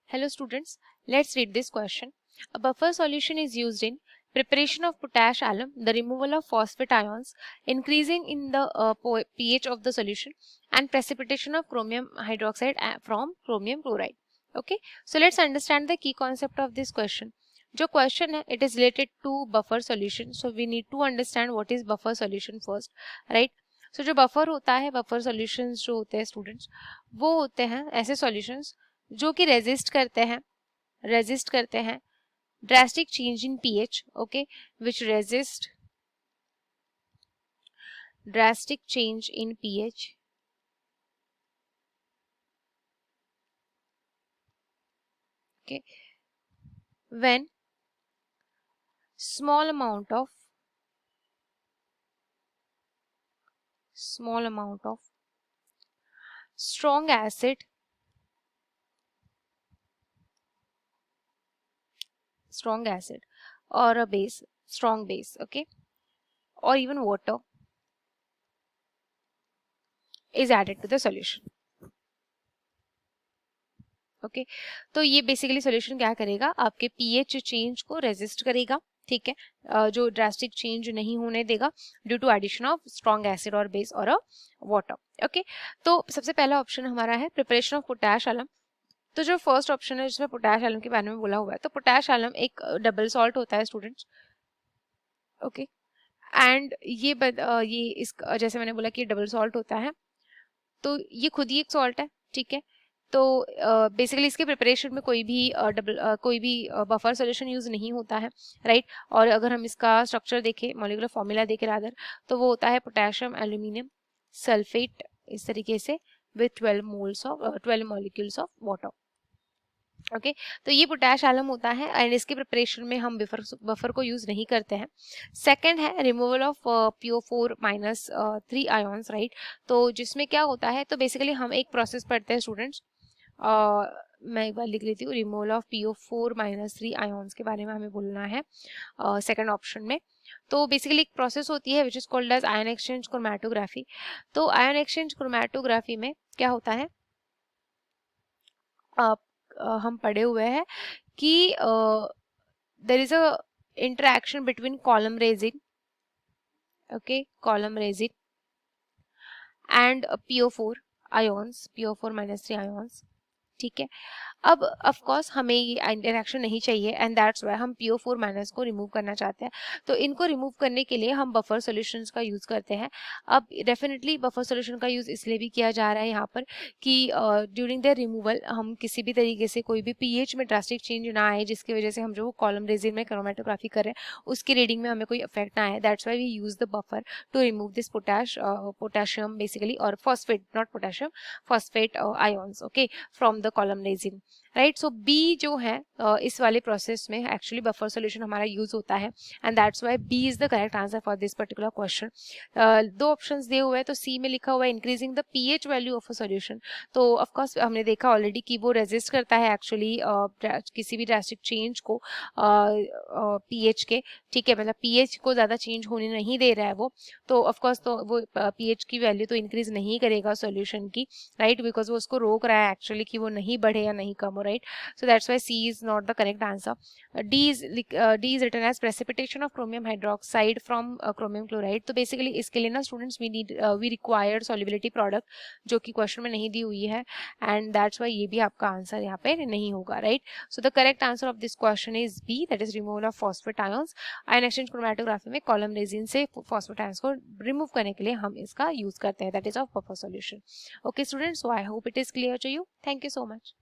Hello students, let's read this question. A buffer solution is used in preparation of potash alum, the removal of phosphate ions, increasing in the pH of the solution, and precipitation of chromium hydroxide from chromium chloride. Okay, so let's understand the key concept of this question. जो question है, it is related to buffer solution. So we need to understand what is buffer solution first, right? So जो buffer होता है, buffer solutions जो होते हैं students, वो होते हैं ऐसे solutions जो कि रेजिस्ट करते हैं drastic change in pH, okay, which resist drastic change in pH, okay, when small amount of strong acid or a base, strong base, okay, or even water is added to the solution. Okay तो ये basically solution क्या करेगा, आपके pH change को resist करेगा, ठीक है, जो ड्रास्टिक चेंज नहीं होने देगा due to addition of strong acid और बेस और वाटर. ओके, तो सबसे पहला ऑप्शन हमारा है प्रिपरेशन ऑफ पोटैश एलम. तो जो फर्स्ट ऑप्शन है जिसमें पोटैश एलम के बारे में बोला हुआ है, तो पोटैश एलम एक डबल सॉल्ट होता है स्टूडेंट्स. ओके, एंड ये इस जैसे मैंने बोला कि डबल सॉल्ट होता है, तो ये खुद ही एक सॉल्ट है, ठीक है. तो बेसिकली इसके प्रिपरेशन में कोई भी बफर सॉल्यूशन यूज नहीं होता है, राइट. और अगर हम इसका स्ट्रक्चर देखें, मॉलिक्यूलर फॉर्मूला देखें रादर, तो वो होता है पोटेशियम एल्यूमिनियम सल्फेट इस तरीके से with 12 molecules of water. Okay, तो ये पोटैश एलम होता है एंड इसके प्रिपरेशन में हम बफर को यूज नहीं करते हैं. सेकंड है removal of PO4-3 ions, right. तो जिसमें क्या होता है, तो बेसिकली हम एक प्रोसेस पढ़ते हैं स्टूडेंट्स, मैं एक बार लिख लेती हूँ, रिमूवल ऑफ PO4-3 आयॉन्स के बारे में हमें बोलना है सेकंड ऑप्शन में. तो बेसिकली एक प्रोसेस होती है which is called as ion exchange chromatography. तो आयन एक्सचेंज क्रोमैटोग्राफी में क्या होता है, हम पढ़े हुए हैं कि there is a interaction between column resin, okay, column resin and PO4 ions, PO4-3 ions, ठीक है. अब ऑफ कोर्स हमें ये इंटरेक्शन नहीं चाहिए एंड दैट्स व्हाई हम PO4- को रिमूव करना चाहते हैं. तो इनको रिमूव करने के लिए हम बफर सॉल्यूशंस का यूज करते हैं. अब डेफिनेटली बफर सॉल्यूशन का यूज इसलिए भी किया जा रहा है यहाँ पर कि ड्यूरिंग द रिमूवल हम किसी भी तरीके से कोई भी पीएच में ड्रास्टिक चेंज ना आए, जिसकी वजह से हम जो कॉलम रेजिन में क्रोमैटोग्राफी कर रहे हैं उसकी रीडिंग में हमें कोई इफेक्ट ना आए. That's why we use the buffer to remove this potassium basically, और phosphate, not potassium, phosphate ions, okay, from the column resin, right. So B जो है इस वाले प्रोसेस में एक्चुअली बफर सॉल्यूशन हमारा यूज होता है and that's why B is the correct answer for this particular question. दो ऑप्शंस दिए हुए हैं, तो सी में लिखा हुआ है increasing the pH value of a solution. तो ऑफ कोर्स हमने देखा ऑलरेडी कि वो रेजिस्ट करता है एक्चुअली किसी भी ड्रास्टिक चेंज को पीएच के, ठीक है, मतलब पीएच को ज्यादा चेंज होने नहीं दे रहा है वो. तो ऑफ कोर्स तो वो पीएच की वैल्यू तो इंक्रीज नहीं करेगा सॉल्यूशन की, राइट, बिकॉज वो उसको रोक रहा है एक्चुअली कि वो नहीं बढ़े या नहीं कम हो, right. So that's why C is not the correct answer. D is written as precipitation of chromium hydroxide from chromium chloride. तो basically इसके लिए ना students we require solubility product जो कि question में नहीं दी हुई है and that's why ये भी आपका आंसर यहाँ पे नहीं होगा, right. So the correct answer of this question is B, that is removal of phosphate ions. Ion exchange chromatography में column resin से phosphate ions को remove करने के लिए हम इसका use करते हैं, that is of buffer solution. Okay students, so I hope it is clear to you. Thank you so much.